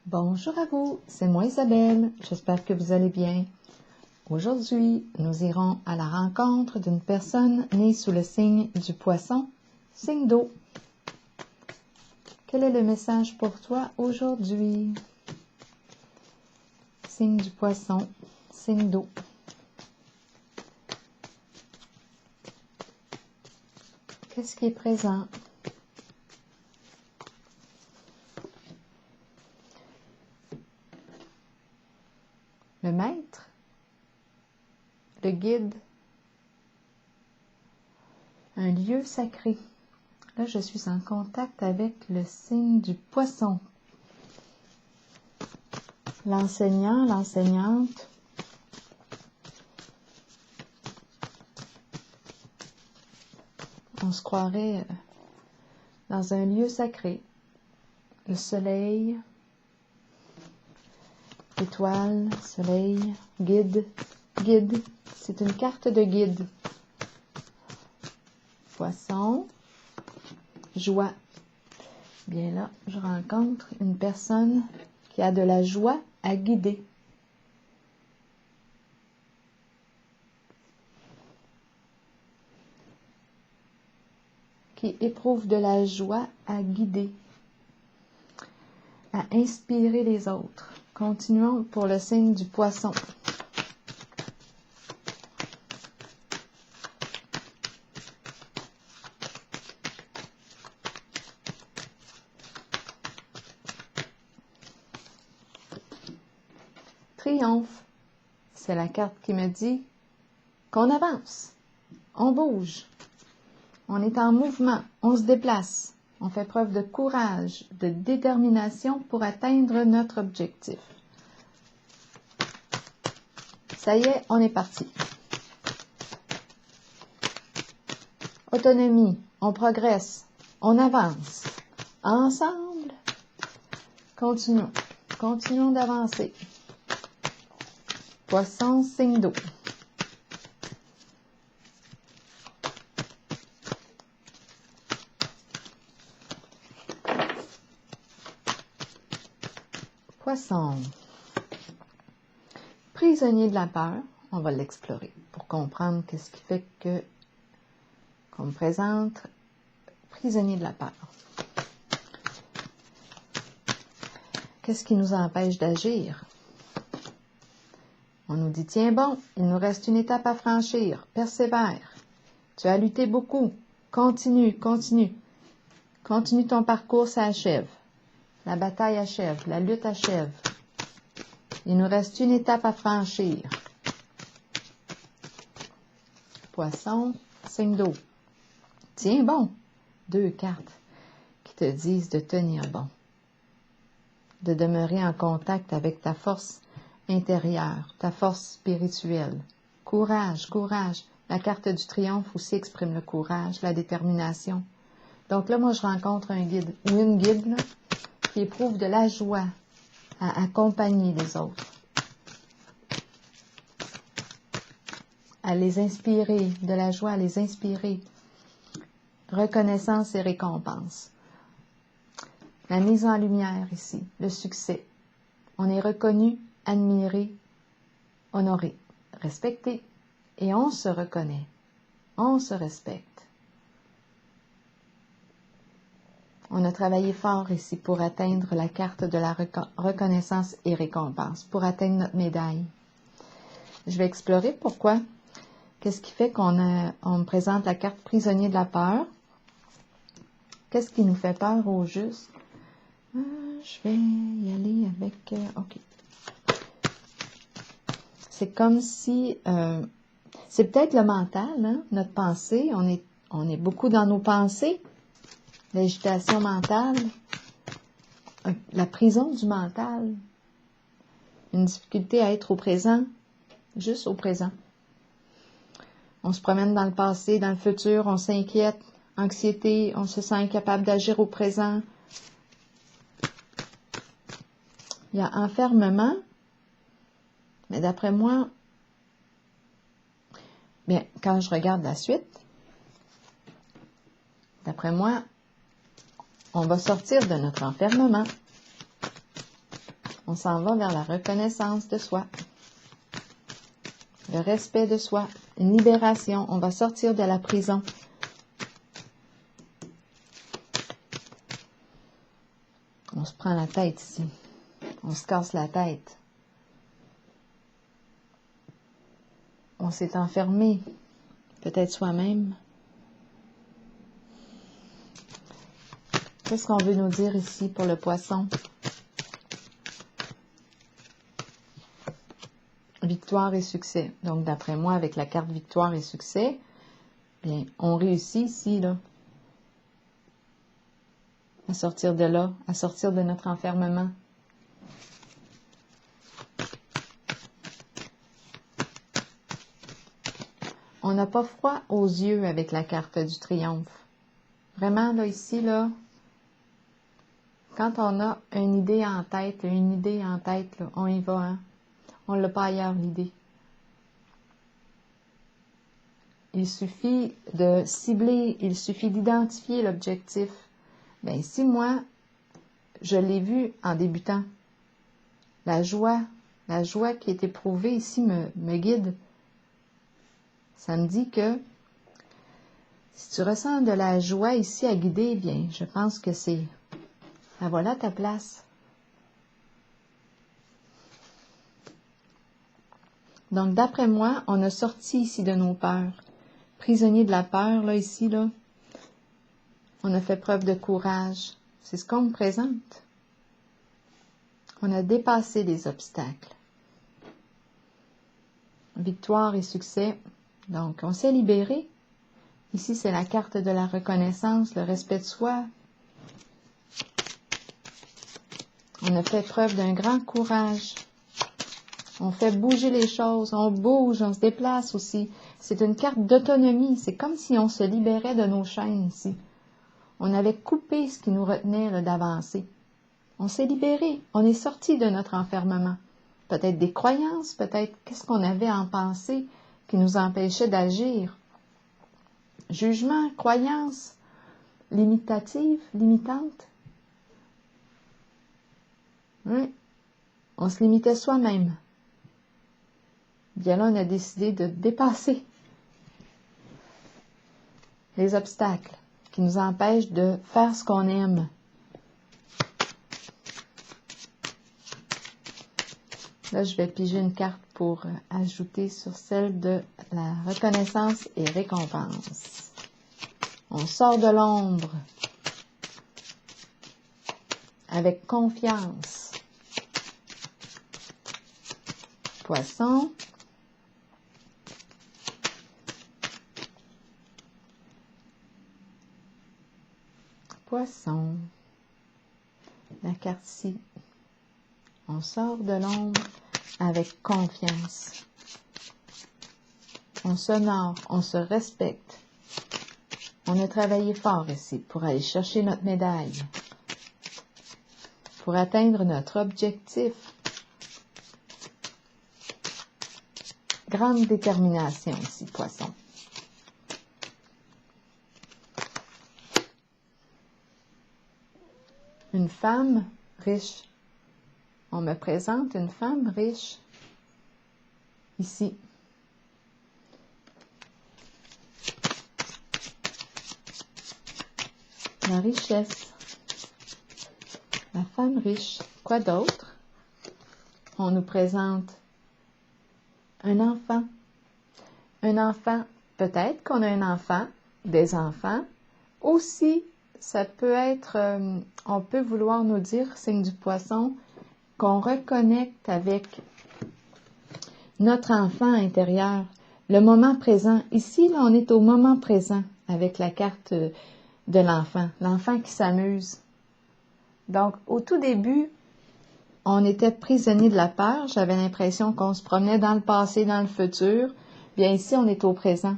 Bonjour à vous, c'est moi Isabelle, j'espère que vous allez bien. Aujourd'hui, nous irons à la rencontre d'une personne née sous le signe du poisson, signe d'eau. Quel est le message pour toi aujourd'hui? Signe du poisson, signe d'eau. Qu'est-ce qui est présent? Le maître? Le guide? Un lieu sacré. Là, je suis en contact avec le signe du poisson. L'enseignant, l'enseignante. On se croirait dans un lieu sacré. Le soleil, étoile, soleil, guide, guide. C'est une carte de guide. Poisson, joie. Bien là, je rencontre une personne qui a de la joie à guider. Qui éprouve de la joie à guider, à inspirer les autres. Continuons pour le signe du poisson. Triomphe, c'est la carte qui me dit qu'on avance, on bouge, on est en mouvement, on se déplace, on fait preuve de courage, de détermination pour atteindre notre objectif. Ça y est, on est parti. Autonomie, on progresse, on avance. Ensemble, continuons d'avancer. Poisson, signe d'eau. Poisson. Prisonnier de la peur, on va l'explorer pour comprendre qu'est-ce qui fait qu'on me présente prisonnier de la peur. Qu'est-ce qui nous empêche d'agir? On nous dit, tiens bon, il nous reste une étape à franchir, persévère. Tu as lutté beaucoup, continue ton parcours, ça achève. La bataille achève, la lutte achève. Il nous reste une étape à franchir. Poisson, signe d'eau. Tiens bon, 2 cartes qui te disent de tenir bon, de demeurer en contact avec ta force intérieure, ta force spirituelle. Courage, courage. La carte du triomphe aussi exprime le courage, la détermination. Donc là, moi, je rencontre un guide ou une guide là, qui éprouve de la joie à accompagner les autres, à les inspirer, de la joie à les inspirer. Reconnaissance et récompense. La mise en lumière ici, le succès. On est reconnu, admiré, honoré, respecté. Et on se reconnaît, on se respecte. On a travaillé fort ici pour atteindre la carte de la reconnaissance et récompense, pour atteindre notre médaille. Je vais explorer pourquoi. Qu'est-ce qui fait qu'on me présente la carte prisonnier de la peur? Qu'est-ce qui nous fait peur au juste? Je vais y aller avec... OK. C'est comme si... c'est peut-être le mental, hein, notre pensée. On est beaucoup dans nos pensées. L'agitation mentale. La prison du mental. Une difficulté à être au présent. Juste au présent. On se promène dans le passé, dans le futur, on s'inquiète, anxiété, on se sent incapable d'agir au présent. Il y a enfermement, mais d'après moi, bien, quand je regarde la suite, d'après moi, on va sortir de notre enfermement. On s'en va vers la reconnaissance de soi. Le respect de soi. Une libération. On va sortir de la prison. On se prend la tête ici. On se casse la tête. On s'est enfermé. Peut-être soi-même. Qu'est-ce qu'on veut nous dire ici pour le poisson? Victoire et succès. Donc, d'après moi, avec la carte victoire et succès, bien, on réussit ici, là, à sortir de là, à sortir de notre enfermement. On n'a pas froid aux yeux avec la carte du triomphe. Vraiment, là, ici, là, quand on a une idée en tête, là, on y va, hein? On ne l'a pas ailleurs, l'idée. Il suffit de cibler, il suffit d'identifier l'objectif. Bien, si moi, je l'ai vu en débutant, la joie qui est éprouvée ici me guide. Ça me dit que si tu ressens de la joie ici à guider, bien, je pense que c'est, ben voilà ta place. Donc, d'après moi, on a sorti ici de nos peurs. Prisonnier de la peur, là, ici, là, on a fait preuve de courage. C'est ce qu'on me présente. On a dépassé les obstacles. Victoire et succès. Donc, on s'est libéré. Ici, c'est la carte de la reconnaissance, le respect de soi. On a fait preuve d'un grand courage. On fait bouger les choses, on bouge, on se déplace aussi. C'est une carte d'autonomie. C'est comme si on se libérait de nos chaînes ici. On avait coupé ce qui nous retenait d'avancer. On s'est libéré. On est sorti de notre enfermement. Peut-être des croyances, peut-être qu'est-ce qu'on avait en pensée qui nous empêchait d'agir. Jugement, croyances, limitatives, limitantes. Oui. On se limitait soi-même. Bien là, on a décidé de dépasser les obstacles qui nous empêchent de faire ce qu'on aime. Là, je vais piger une carte pour ajouter sur celle de la reconnaissance et récompense. On sort de l'ombre avec confiance. Poisson. Poisson. La carte-ci. On sort de l'ombre avec confiance. On s'honore, on se respecte. On a travaillé fort ici pour aller chercher notre médaille, pour atteindre notre objectif. Grande détermination ici, poisson. Une femme riche. On me présente une femme riche ici. La richesse. La femme riche. Quoi d'autre? On nous présente un enfant. Un enfant, peut-être qu'on a un enfant, des enfants. Aussi, ça peut être, on peut vouloir nous dire, signe du poisson, qu'on reconnecte avec notre enfant intérieur, le moment présent. Ici, là, on est au moment présent avec la carte de l'enfant qui s'amuse. Donc, au tout début, on était prisonnier de la peur. J'avais l'impression qu'on se promenait dans le passé, dans le futur. Bien, ici, on est au présent.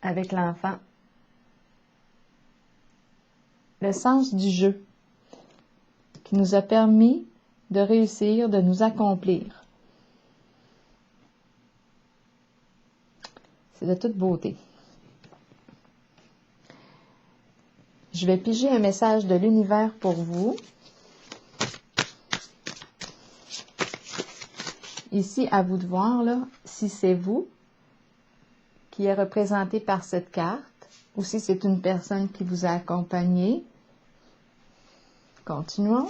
Avec l'enfant. Le sens du jeu qui nous a permis de réussir, de nous accomplir. C'est de toute beauté. Je vais piger un message de l'univers pour vous. Ici, à vous de voir là, si c'est vous qui est représenté par cette carte ou si c'est une personne qui vous a accompagné. Continuons.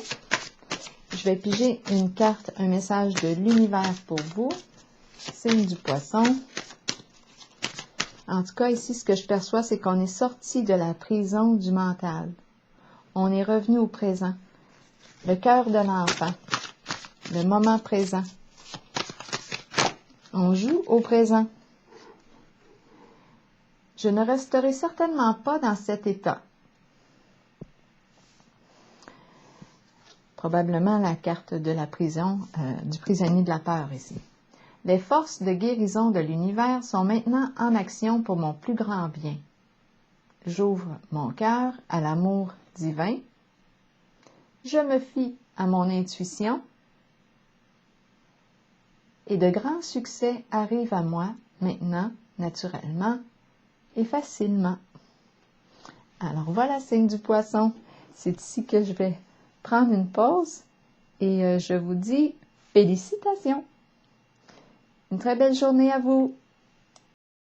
Je vais piger une carte, un message de l'univers pour vous. Signe du Poisson. En tout cas, ici, ce que je perçois, c'est qu'on est sorti de la prison du mental. On est revenu au présent. Le cœur de l'enfant. Le moment présent. On joue au présent. Je ne resterai certainement pas dans cet état. Probablement la carte de la prison, du prisonnier de la peur ici. Les forces de guérison de l'univers sont maintenant en action pour mon plus grand bien. J'ouvre mon cœur à l'amour divin. Je me fie à mon intuition. Et de grands succès arrivent à moi maintenant, naturellement et facilement. Alors voilà, signe du Poisson. C'est ici que je vais prendre une pause et je vous dis félicitations. Une très belle journée à vous.